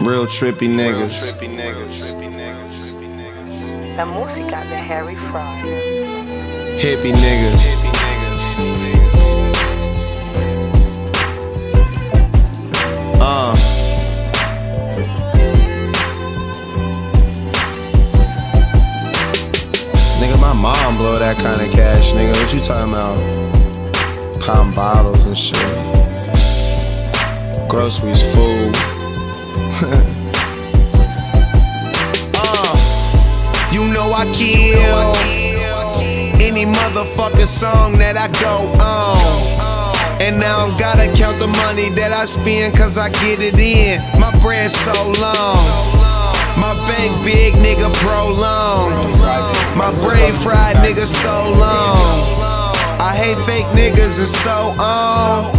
Real trippy niggas. La música de Harry Fry. Hippie niggas. Nigga, my mom blow that kind of cash, nigga. What you talking about? Pound bottles and shit. Groceries, food. You know I kill any motherfucking song that I go on. And now I gotta count the money that I spend, cause I get it in. My bread so long, my bank big, nigga, prolonged. My brain fried, nigga, so long. I hate fake niggas and so on.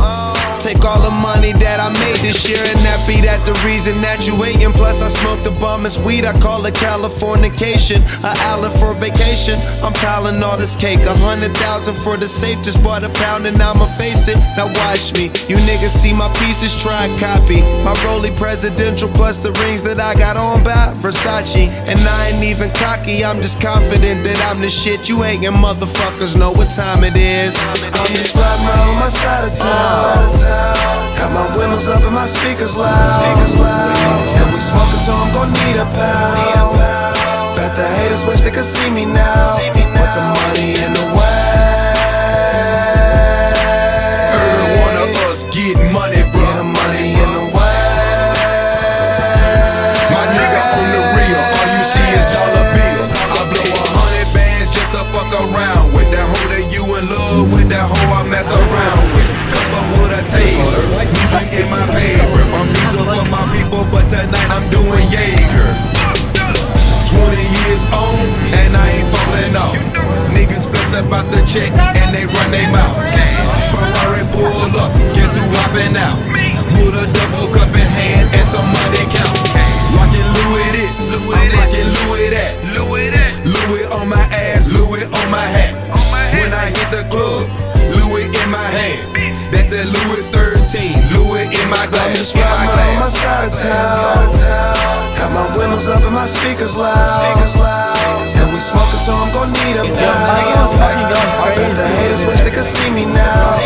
Take all the money that I made this year, and that be that the reason that you hatin'. Plus I smoke the bummest weed, I call it Californication. A island for vacation, I'm piling all this cake. 100,000 for the safe, just bought a pound and I'ma face it. Now watch me, you niggas see my pieces, try and copy. My Rollie presidential plus the rings that I got on by Versace. And I ain't even cocky, I'm just confident that I'm the shit. You hatin' motherfuckers know what time it is. I'm just riding around on my side of town. Got my windows up and my speakers loud. And we smoking, so I'm gon' need a pound. Bet the haters wish they could see me now. Put the money in the way. Every one of us get money, bro. Get the money in the way. My nigga on the real, all you see is dollar bill. I blow 100 bands just to fuck around with that hoe that you in love with, that hoe I mess around with. With a Taylor, music in my paper. I'm diesel for my people, but tonight I'm doing Jaeger. 20 years on, and I ain't falling off. Niggas flex about the check, and they run their mouth. Ferrari pull up, guess who hopping out? With a double cup in hand and some money count. Rockin' Louis this, I'm rockin' Louis that. Louis on my ass, Louis on my hat. When I hit the club, Louis in my hand. That's that Louis 13, Louis in my glass. I'm just riding on my side of town. Got my windows up and my speakers loud. And we smoking, so I'm gon' need a pound. Bet the haters wish they could see me now.